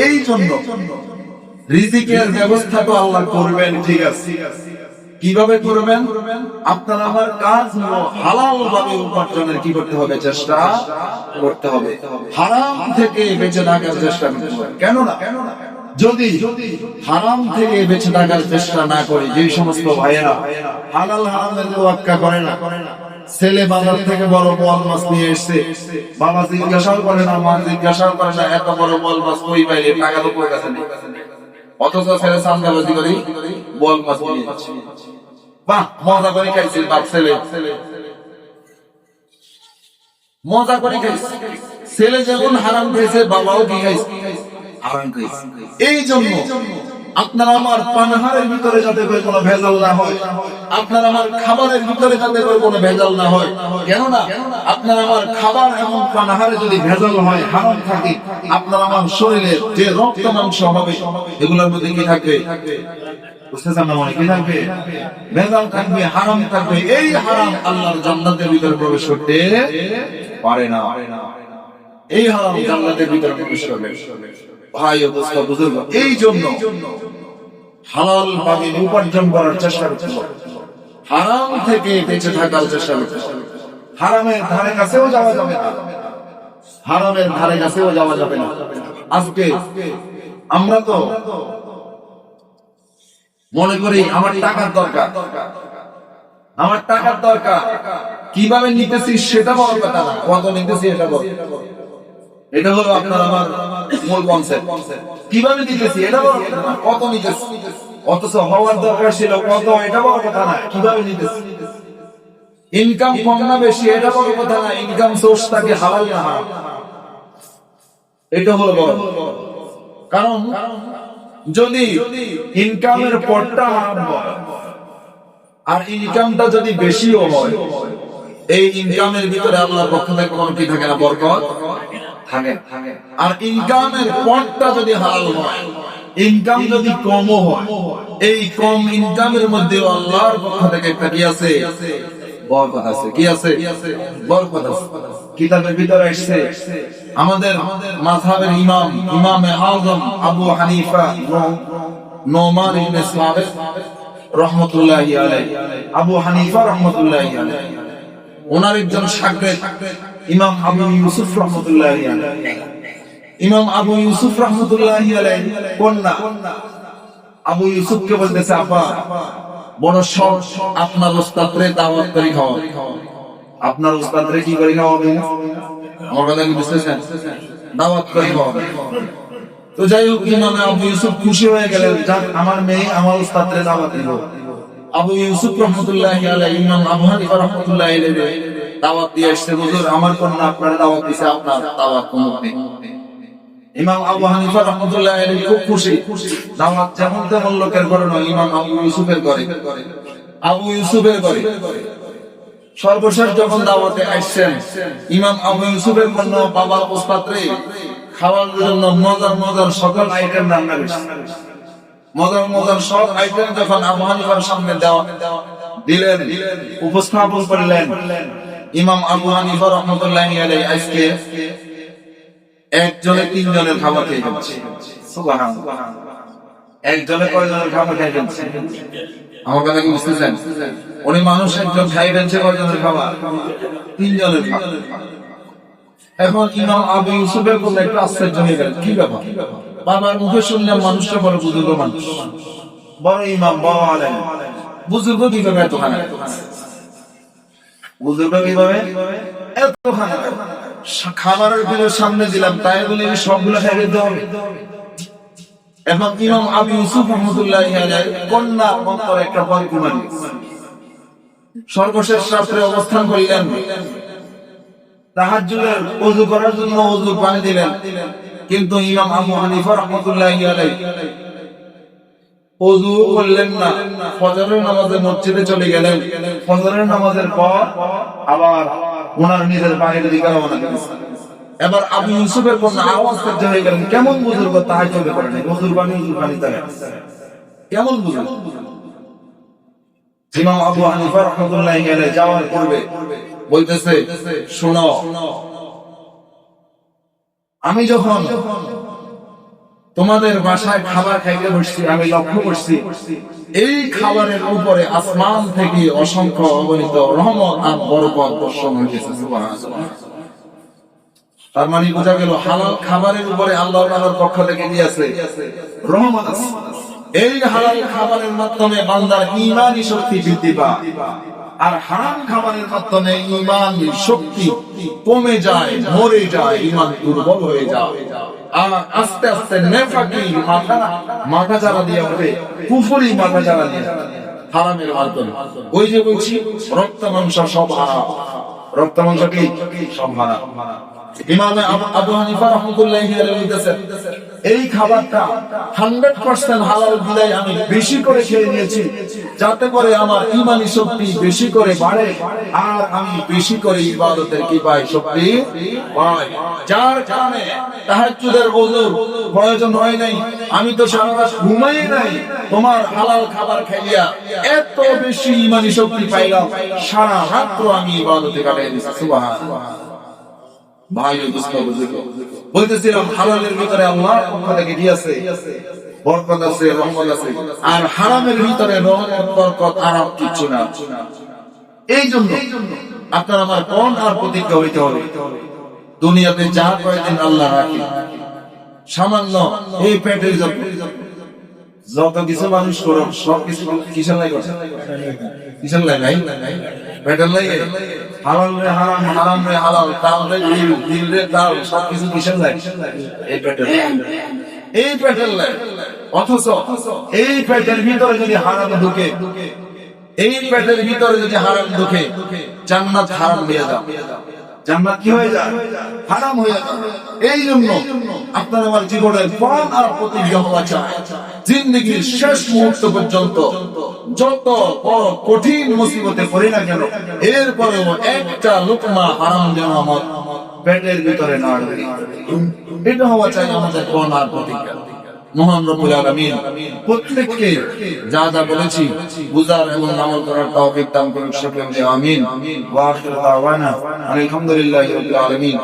এই জন্য রিজিকের ব্যবস্থা তো আল্লাহ করবেন, ঠিক আছে। কিভাবে করবেন? আপনার আমার কাজ হলো হালাল ভাবে উপার্জনের কি করতে হবে? চেষ্টা করতে হবে। হারাম থেকে বেঁচে থাকার চেষ্টা করতে হবে। কেননা যদি হারাম থেকে বেঁচে থাকার চেষ্টা না করি, যে সমস্ত ভাইয়েরা হালাল হারামের তোয়াক্কা করে না, ছেলে বাজার থেকে বড় বল মাছ নিয়ে এসছে, বাবা জিজ্ঞাসাও করে না, মা জিজ্ঞাসাও করে না, এত বড় বল মাছ কই পাইলে, টাকা তো কই কাছে নেই, অথচ ছেলে সামনাবাজি করি বল মাছ নিয়ে যাচ্ছে। বাহ, মজা করে খাইছে বাপ ছেলে, মজা করে খাইছে। ছেলে যেমন হারাম খাইছে, বাবাও কি খাইছে? হারাম খাইছে। এই জন্য আপনার আমার পানাহারের ভিতরে যাতে করে কোনো ভেজাল না হয়, আপনার আমার খাবারের ভিতরে যাতে করে কোনো ভেজাল না হয়। কেননা আপনার আমার খাবার এবং পানাহারে যদি ভেজাল হয়, হারাম থাকে, আপনার আমার শরীরে যে রক্ত মাংস হবে এগুলোর মধ্যে কি থাকবে? বুঝতেছেন না? মনে কি থাকবে? ভেজাল থাকবে, হারাম থাকবে। এই হারাম আল্লাহর জান্নাতের ভিতরে প্রবেশ করতে পারে না। এই হারাম জান্নাতের ভিতরে প্রবেশ করবে ভাই ও দোস্ত বুজুর্গ। এই জন্য হালাল ভাবে উপার্জন করার চেষ্টা করতে হবে, হারাম থেকে বেঁচে থাকার চেষ্টা করতে হবে। হারামের ধারে কাছেও যাওয়া যাবে না, হারামের ধারে কাছেও যাওয়া যাবে না। আজকে আমরা তো মনে করি আমার টাকার দরকার, আমার টাকার দরকার, কিভাবে নিতেছি সেটা বড় কথা না, কত নিতেছি এটা বড়। এটা হলো আপনার আমার মূল কনসেপ্ট। কিভাবে নিতেছি এটা বড় কথা না, কত নিতেছি। অথচ হওয়ার দরকার ছিল কত, এটা বড় কথা না, কিভাবে নিতেছি। ইনকাম কম না বেশি এটা বড় কথা না, ইনকাম সোর্স থাকে হালাল না হারাম, এটা হলো বড়। কারণ যদি ইনকামের পথটা হারাম হয় আর ইনকামটা যদি বেশিও হয়, এই ইনকামের ভিতরে আল্লাহর পক্ষ থেকে কোনো কি থাকে না? বরকত থাকে। আর ইনকামের পথটা যদি হালাল হয়, ইনকাম যদি কমও হয়, এই কম ইনকামের মধ্যে আল্লাহর পক্ষ থেকে একটা কি আছে? বরকত আছে। কি আছে? বরকত আছে। কিতাবের ভিতরে এসেছে আমাদের মাযহাবের ইমাম, ইমামে আযম আবু হানিফা নোমান ইবনে সাবিত রাহমাতুল্লাহি আলাইহি, আবু হানিফা রাহমাতুল্লাহি আলাইহি, ওনার একজন শাগির্দ ইমাম আবু ইউসুফ রাহমাতুল্লাহি আলাইহি। ইমাম আবু ইউসুফ রাহমাতুল্লাহি আলাইহি কন্যা আবু ইউসুফকে বলতেছে, আপা বড় শখ আপনার উস্তাদরে দাওয়াত করে খাওয়া। আপনার উস্তাদরে কি করে খাওয়াবে? আমার কথা কি বুঝতেছেন? দাওয়াত করে খাওয়াবে। তো যাই হোক, ইমাম আবু ইউসুফ খুশি হয়ে গেলেন, যাক আমার মেয়ে আমার উস্তাদরে দাওয়াত দিল। আবু ইউসুফ রাহমাতুল্লাহি আলাইহি ইমাম আবু হানিফা রাহমাতুল্লাহি আলাইহি দাওয়াত দিয়ে আসছে, হুজুর আমার কন্যা আপনার দাওয়াত দিয়েছে, আপনার দাওয়াত কবুল নেই। ইমাম আবু হানিফা রাহমাতুল্লাহি আলাইহি খুব খুশি। দাওয়াত যেমন তেমন লোকের ঘরে নয়, ইমাম আবু ইউসুফের ঘরে, আবু ইউসুফের ঘরে। সর্বশেষ যখন দাওয়াতে আসছেন, ইমাম আবু ইউসুফের কন্যা বাবার উস্তাদরে খাওয়ার জন্য মজার মজার সকল আইটেম রান্না করছে। মজার মজার সব আইটেম যখন আবু হানিফার সামনে দিলেন, উপস্থাপন করলেন, ইমাম আবু হানিফা রাহমাতুল্লাহি আলাইহি আজকে একজনে তিনজনের খাবার খেয়ে যাচ্ছে। সুবহানাল্লাহ। একজনে কয়জনের খাবার খেয়ে যাচ্ছে? আমার কথা কি বুঝতেছেন? উনি মানুষ একজন খাইবেন, সে কয়জনের খাবার? তিনজনের খাবার। এখন ইমাম আবু ইউসুফের কোন একটা আশ্চর্য হয়ে গেল, কি ব্যাপার? বাবার মুখে শুনলাম মানুষটা বড় বুজুর্গ মানুষ, বড় ইমাম, বড় আলেম, বুজুর্গ কিভাবে এত খানা? বুজুর্গ কিভাবে এত খানা? খাবারের গুলো সামনে দিলাম, তাই বলে সবগুলো খেয়ে দিতে হবে? এখন ইমাম আবু ইউসুফ রাহমাতুল্লাহি আলাইহি কন্যা অন্তর একটা বরকুমারী। সর্বশেষ রাত্রে অবস্থান করলেন, তাহাজ্জুদের ওযু করার জন্য ওযুর পানি দিলেন, কিন্তু ইমাম আবু হানিফা রাহমাতুল্লাহি আলাইহি ওযু করলেন না। ফজরের নামাজে মসজিদে চলে গেলেন। ফজরের নামাজের পর আবার ওনার নিজের বাড়ির দিকে রওনা দিলেন। এবার আবু ইউসুফের কন্যা আওয়াজ করতে হয়ে গেলেন, কেমন বুজুর্গ তাহাজ্জুদ করে নাই, ওযুর পানি তাই কেমন বুজুর্গ? ইমাম আবু হানিফা রাহমাতুল্লাহি আলাইহি যাওয়ার পূর্বে বলতেছে, শোনো, আমি যখন তোমাদের বাসায় খাবার খাইতে বসছি, আমি লক্ষ্য করছি এই খাবারের উপরে আসমান থেকে অসংখ্য অগণিত রহমত আর বরকত বর্ষণ হয়েছে। সুবহানাল্লাহ। তার মানে বোঝা গেল হালাল খাবারের উপরে আল্লাহ তাআলার পক্ষ থেকে দিয়েছে রহমত আছে। এই হালাল খাবারের মাধ্যমে বান্দার ঈমানি শক্তি বৃদ্ধি পায়, আর হারাম খাবারের মাধ্যমে ঈমান শক্তি কমে যায়, মরে যায়, ঈমান দুর্বল হয়ে যায়, আর আস্তে আস্তে নেফাকি মাথা চারা দিয়ে ওঠে, কুফরি মাথা চারা দিয়ে হারামের মাধ্যমে। ওই যে বলছি রক্ত মাংস সব হারাম, রক্ত মাংস কি সব হারাম। ইমাম আবু হানিফা রাহমাতুল্লাহি আলাইহি বলেছেন এই খাবারটা 100% হালাল বিধায় আমি বেশি করে খেয়ে নিয়েছি, যাতে করে আমার ঈমানি শক্তি বেশি করে বাড়ে আর আমি বেশি করে ইবাদতের কি পাই, শক্তি পাই। যার কারণে তাহাজ্জুদের ওযুর প্রয়োজন হয় নাই, আমি তো সারা রাত ঘুমাই নাই, তোমার হালাল খাবার খাইয়া এত বেশি ঈমানি শক্তি পাইলাম, সারা রাত্র আমি ইবাদতে কাটাই দিয়েছি। সুবহানাল্লাহ। ভাই বলতেছিলাম হালালের ভিতরে আল্লাহ পক্ষ থেকে দিয়েছে বরকত আছে, রহমত আছে, আর হারামের ভিতরে রহমত বরকত আরাম কিছু না। এই জন্য আপনার আমার কোন আর প্রতিজ্ঞা হইতে হবে, দুনিয়াতে যা কয়েকদিন আল্লাহ রাখে সামান্য এই পেটের যত কিছু মানুষ করো সব কিছু কিসের লাই করছে, কিসের লাই নাই পেটের লাই, হালাল রে হারাম, হারাম রে হালাল, তাল রে দিল রে তাল, সব কিছু কিসের লাই, এই পেটের লাই, এই পেটের লাই। অথচ এই পেটের ভিতরে যদি হারাম ঢুকে, এই পেটের ভিতরে যদি হারাম ঢুকে, জান্নাত হারাম হয়ে যাবে, জান্নাত কি হয়ে যায়, হারাম হয়ে যায়। এই জন্য আপনার আমার জীবনের প্রাণ আর প্রতিজ্ঞা হওয়া চাই, জিন্দেগির শেষ মুহূর্ত পর্যন্ত যত বড় কঠিন মুসিবতে পড়ি না কেন, এরপরেও একটা লোকমা হারাম যেন আমার পেটের ভিতরে না ঢোকে, এটা হওয়া চাই আমাদের প্রাণ আর প্রতিজ্ঞা। মহান রব্বুল আলামিন প্রত্যেককে যা যা বলেছি বুঝার এবং আমল করার তৌফিক দান করুন, সকলে আমিন। ওয়া আখিরু দাওয়ানা আলহামদুলিল্লাহি রাব্বিল আলামিন।